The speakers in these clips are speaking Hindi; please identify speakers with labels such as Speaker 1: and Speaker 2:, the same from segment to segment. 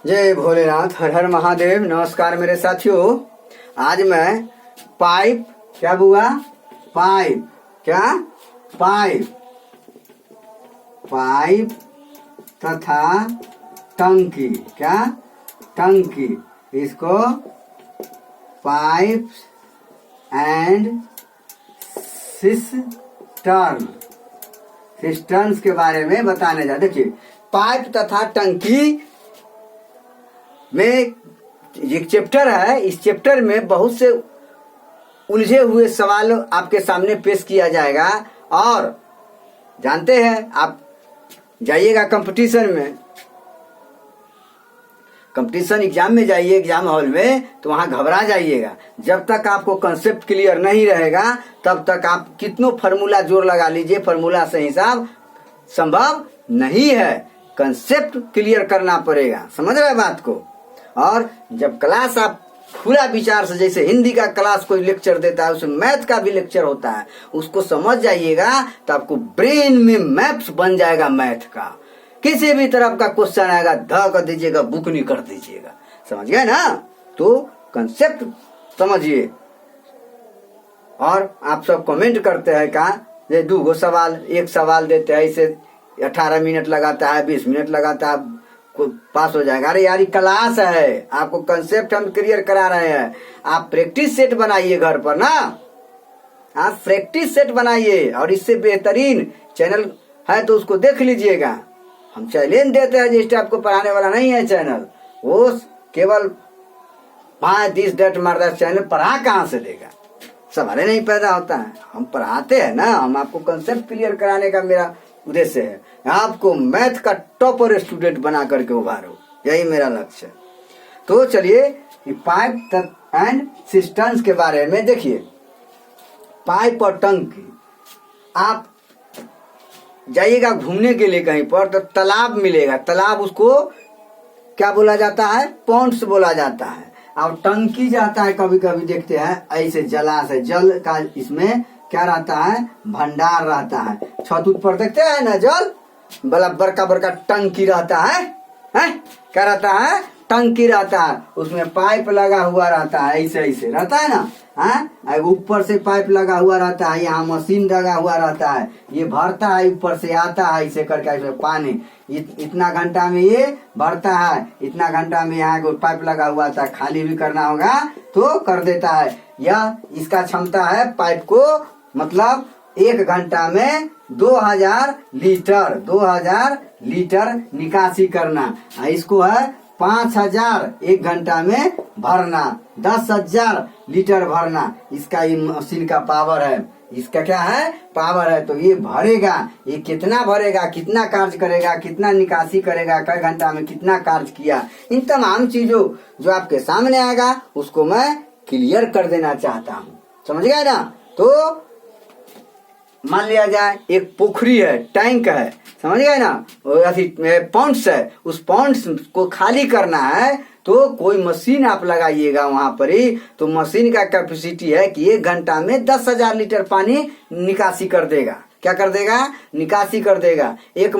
Speaker 1: जय भोलेनाथ, हर हर महादेव। नमस्कार मेरे साथियों। आज मैं पाइप क्या बुआ पाइप क्या पाइप पाइप तथा टंकी क्या टंकी, इसको पाइप एंड सिस्टर्न्स के बारे में बताने जा। देखिए, पाइप तथा टंकी में एक चैप्टर है। इस चैप्टर में बहुत से उलझे हुए सवाल आपके सामने पेश किया जाएगा। और जानते हैं, आप जाइएगा कंपटीशन एग्जाम में जाइए, एग्जाम हॉल में, तो वहां घबरा जाइएगा। जब तक आपको कंसेप्ट क्लियर नहीं रहेगा तब तक आप कितनों फार्मूला जोर लगा लीजिए, फार्मूला से हिसाब संभव नहीं है। कंसेप्ट क्लियर करना पड़ेगा, समझ रहे बात को। और जब क्लास आप पूरा विचार से, जैसे हिंदी का क्लास कोई लेक्चर देता है, उसमें मैथ का भी लेक्चर होता है, उसको समझ जाइएगा तो आपको ब्रेन में मैप्स बन जाएगा मैथ का। किसी भी तरफ का क्वेश्चन आएगा, ध कर दीजिएगा, बुक नहीं कर दीजिएगा। समझ गए ना? तो कंसेप्ट समझिए। और आप सब कमेंट करते हैं का ये 2 सवाल, एक सवाल देते हैं, इसे 18 मिनट लगाता है, 20 मिनट लगाता है, पास हो जाएगा। अरे यार, क्लास है, आपको कंसेप्ट हम क्लियर करा रहे हैं। आप प्रैक्टिस सेट बनाइए घर पर ना, आप प्रैक्टिस सेट बनाइए। और इससे बेहतरीन चैनल है तो उसको देख लीजिएगा। हम चैलेंज देते हैं, जिस टाइप को पढ़ाने वाला नहीं है चैनल, वो केवल 5-10 डेट मारदा चैनल पढ़ा कहाँ से देगा? सवाल नहीं पैदा होता है। हम पढ़ाते हैं ना, हम आपको कंसेप्ट क्लियर कराने का मेरा उद्देश्य है। आपको मैथ का टॉपर स्टूडेंट बना करके उभारो, यही मेरा लक्ष्य है। तो चलिए, पाइप एंड सिस्टर्न्स के बारे में देखिए। पाइप और टंकी, आप जाइएगा घूमने के लिए कहीं पर तो तालाब मिलेगा। तालाब, उसको क्या बोला जाता है? पॉन्ड्स बोला जाता है। और टंकी जाता है, कभी कभी देखते हैं ऐसे जलाशय, जल का इसमें क्या रहता है? भंडार रहता है। छत पर देखते हैं ना, जल बड़ा बड़का बड़का टंकी रहता है, क्या रहता है? टंकी रहता है। उसमें पाइप लगा हुआ रहता है, ऐसे ऐसे रहता है ना, ऊपर से पाइप लगा हुआ रहता है, यहाँ मशीन लगा हुआ रहता है, ये भरता है, ऊपर से आता है ऐसे करके, इसमें पानी इतना घंटा में ये भरता है, इतना घंटा में यहाँ पाइप लगा हुआ था, खाली भी करना होगा तो कर देता है। यह इसका क्षमता है पाइप को, मतलब 1 घंटा में 2000 लीटर निकासी करना। इसको है 5000 1 घंटा में भरना, 10,000 लीटर भरना। इसका ये मशीन का पावर है, इसका क्या है? पावर है। तो ये भरेगा, ये कितना भरेगा, कितना कार्य करेगा, कितना निकासी करेगा, कई घंटा में कितना कार्य किया, इन तमाम चीजों जो आपके सामने आएगा उसको मैं क्लियर कर देना चाहता हूँ। समझ गए ना? तो मान लिया जाए एक पोखरी है, टैंक है, समझ गए ना, पॉन्ड्स है, उस पॉन्ड्स को खाली करना है तो कोई मशीन आप लगाइएगा वहां पर ही। तो मशीन का कैपेसिटी है कि 1 घंटा में 10,000 लीटर पानी निकासी कर देगा। क्या कर देगा? निकासी कर देगा। एक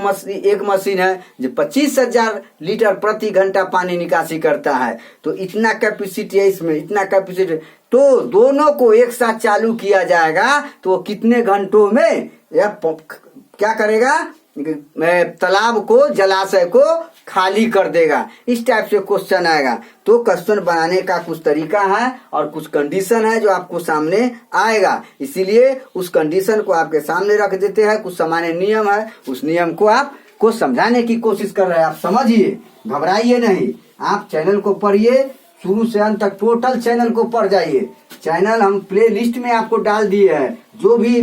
Speaker 1: मशीन है जो 25,000 लीटर प्रति घंटा पानी निकासी करता है। तो इतना कैपेसिटी है इसमें, इतना कैपेसिटी। तो दोनों को एक साथ चालू किया जाएगा तो वो कितने घंटों में क्या करेगा? तालाब को, जलाशय को खाली कर देगा। इस टाइप से क्वेश्चन आएगा। तो क्वेश्चन बनाने का कुछ तरीका है और कुछ कंडीशन है जो आपको सामने आएगा, इसीलिए उस कंडीशन को आपके सामने रख देते हैं। कुछ सामान्य नियम है, उस नियम को आपको समझाने की कोशिश कर रहे हैं। आप समझिए, घबराइए नहीं। आप चैनल को पढ़िए, शुरू से अंत तक टोटल चैनल को पढ़ जाइए। चैनल हम प्ले लिस्ट में आपको डाल दिए हैं। जो भी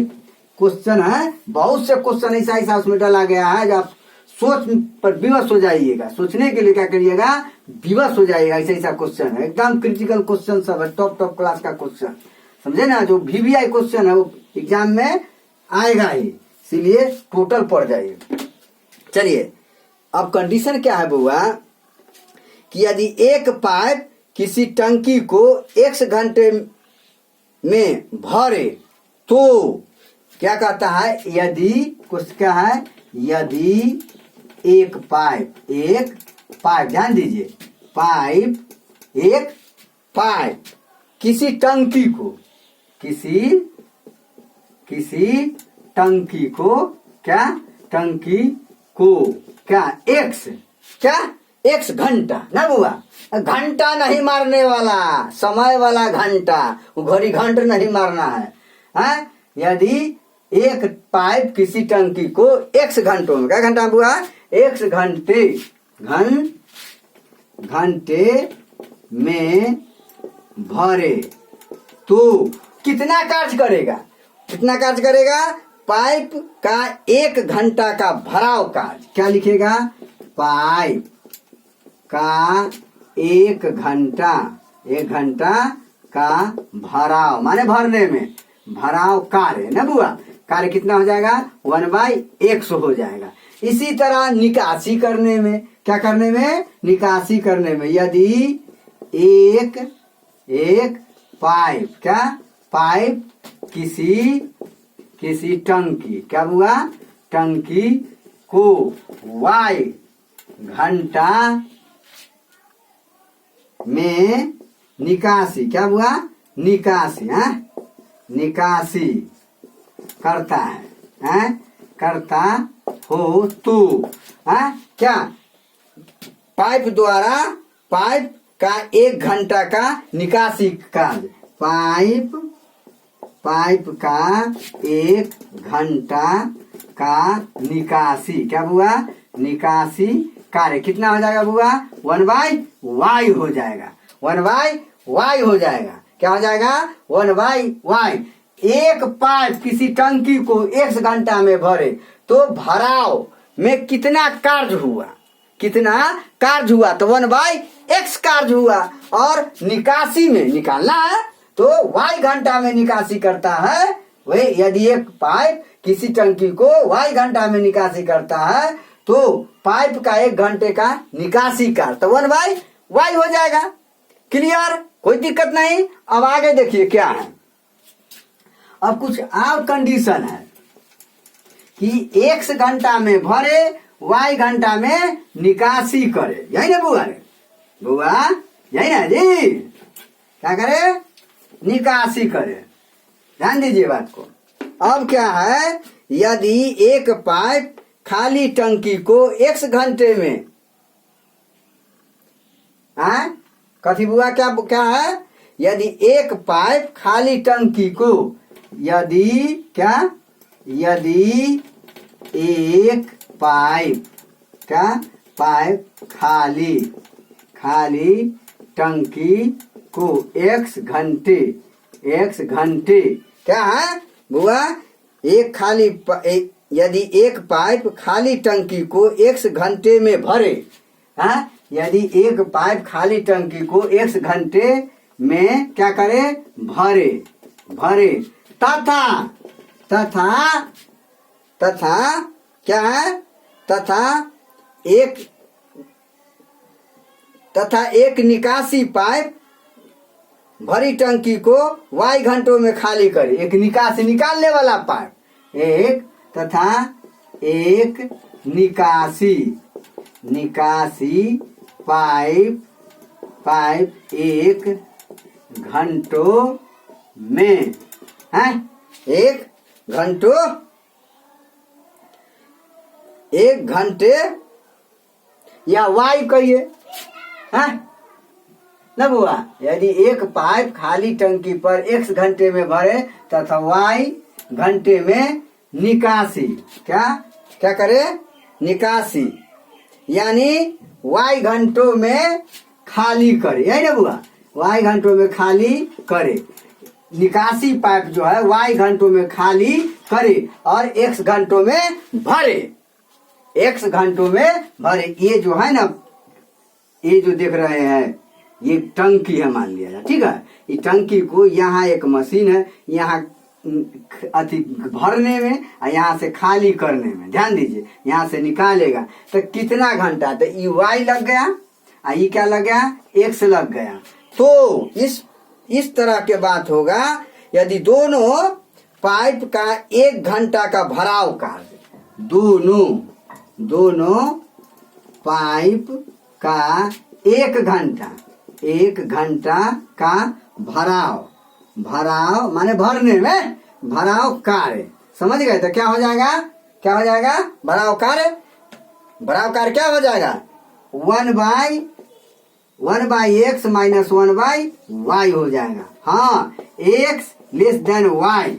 Speaker 1: क्वेश्चन है, बहुत से क्वेश्चन ऐसा उसमें डाला गया है जो आप सोच पर विवश हो जाइएगा। सोचने के लिए क्या करिएगा? विवश हो जाइएगा। ऐसा क्वेश्चन है, एकदम क्रिटिकल क्वेश्चन सब है, टॉप क्लास का क्वेश्चन, समझे ना? जो VVI क्वेश्चन है वो एग्जाम में आएगा ही, इसीलिए टोटल पढ़ जाइए। चलिए, अब कंडीशन क्या है बुआ कि यदि एक पाइप किसी टंकी को X घंटे में भरे तो क्या कहता है? यदि कुछ क्या है? यदि एक पाइप ध्यान दीजिए, पाइप किसी टंकी को क्या एक्स घंटा ना बुआ, घंटा नहीं मारने वाला, समय वाला घंटा, वो घड़ी घंट नहीं मारना है। यदि एक पाइप किसी टंकी को एक्स घंटों में, क्या घंटा बुआ, एक्स घंटे में भरे तो कितना कार्य करेगा? पाइप का 1 घंटा का भराव कार्य, क्या लिखेगा, पाइप का 1 घंटा का भराव, माने भरने में भराव कार्य ना बुआ, कार्य कितना हो जाएगा, 1/100 हो जाएगा। इसी तरह निकासी करने में, क्या करने में, निकासी करने में, यदि एक पाइप किसी टंकी, क्या हुआ, टंकी को y घंटा में निकासी, क्या हुआ, निकासी करता हो तो क्या, पाइप द्वारा पाइप का 1 घंटा का निकासी कार्य, पाइप का 1 घंटा का निकासी, क्या हुआ, निकासी कार्य कितना हो जाएगा बुआ, 1/y हो जाएगा, 1/y हो जाएगा। क्या हो जाएगा, 1/y। एक पाइप किसी टंकी को 1 घंटा में भरे तो भराव में कितना कार्य हुआ, तो 1/x कार्य हुआ। और निकासी में निकालना है तो y घंटा में निकासी करता है, वही यदि एक पाइप किसी टंकी को y घंटा में निकासी करता है तो पाइप का 1 घंटे का निकासी कार्य, तो 1/y हो जाएगा। क्लियर, कोई दिक्कत नहीं। अब आगे देखिए क्या है, अब कुछ और कंडीशन है कि x घंटा में भरे, y घंटा में निकासी करे, यही ना बुआ, यही ना जी, क्या करे, निकासी करे, ध्यान दीजिए बात को। अब क्या है, यदि एक पाइप खाली टंकी को x घंटे में, कथी बुआ, क्या है, यदि एक पाइप खाली टंकी को, यदि एक पाइप खाली टंकी को x घंटे क्या है बुआ, यदि एक पाइप खाली टंकी को x घंटे में भरे, यदि एक पाइप खाली टंकी को x घंटे में क्या करे, भरे तथा क्या है, तथा एक निकासी पाइप भरी टंकी को y घंटों में खाली करे, एक निकासी निकालने वाला पाइप, एक निकासी पाइप 1 घंटों में, एक घंटे या y कहिए, न बुआ, यदि एक पाइप खाली टंकी पर x घंटे में भरे तथा y घंटे में निकासी, क्या करे, निकासी, यानी y घंटों में खाली करे, यही ना बुआ, y घंटों में खाली करे, निकासी पाइप जो है y घंटों में खाली करे और x घंटों में भरे, x घंटों में भरे। ये जो है ना, ये जो देख रहे हैं ये टंकी है, मान लिया जाए, ठीक है। ये टंकी को, यहाँ एक मशीन है, यहाँ अति भरने में और यहाँ से खाली करने में, ध्यान दीजिए, यहाँ से निकालेगा तो कितना घंटा, तो ये y लग गया और ये क्या लग गया, x लग गया। तो इस तरह के बात होगा यदि दोनों पाइप का 1 घंटा का भराव कार्य, दोनों पाइप का 1 घंटा का भराव माने भरने में भराव कार्य, समझ गए? तो क्या हो जाएगा भराव कार्य क्या हो जाएगा 1 by x minus 1 by y हो जाएगा। हाँ, x less than y,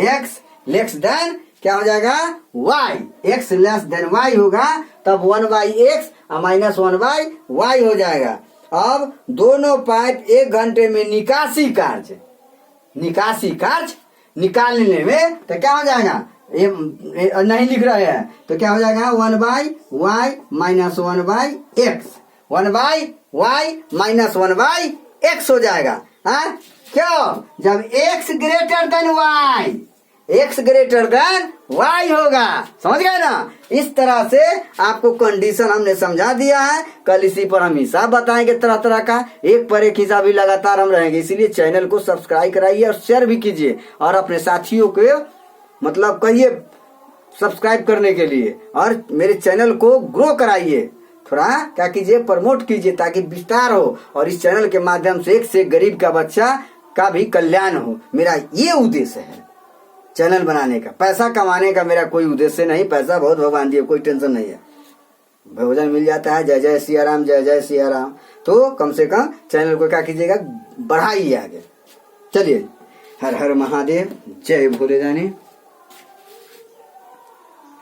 Speaker 1: x less than क्या हो जाएगा y, x less than y होगा तब 1 by x minus 1 by y हो जाएगा। अब दोनों पाइप 1 घंटे में निकासी कार्य निकालने में तो क्या हो जाएगा, ये नहीं लिख रहे हैं तो क्या हो जाएगा 1 by y minus 1 by x, 1 by y minus 1 by x हो जाएगा। हाँ, क्यों? जब x ग्रेटर देन y होगा, समझ गए ना? इस तरह से आपको कंडीशन हमने समझा दिया है। कल इसी पर हम हिसाब बताएंगे तरह तरह का, एक पर एक हिसाब भी लगातार हम रहेंगे। इसीलिए चैनल को सब्सक्राइब कराइए और शेयर भी कीजिए और अपने साथियों को मतलब कहिए सब्सक्राइब करने के लिए, और मेरे चैनल को ग्रो कराइए, थोड़ा क्या कीजिए प्रमोट कीजिए ताकि विस्तार हो और इस चैनल के माध्यम से एक से गरीब का बच्चा का भी कल्याण हो। मेरा ये उद्देश्य है चैनल बनाने का, पैसा कमाने का मेरा कोई उद्देश्य नहीं। पैसा बहुत भगवान दिए, कोई टेंशन नहीं है, भोजन मिल जाता है। जय जय सिया राम, जय जय सिया राम। तो कम से कम चैनल को क्या कीजिएगा, बढ़ाइए आगे। चलिए, हर हर महादेव, जय भोले जाने।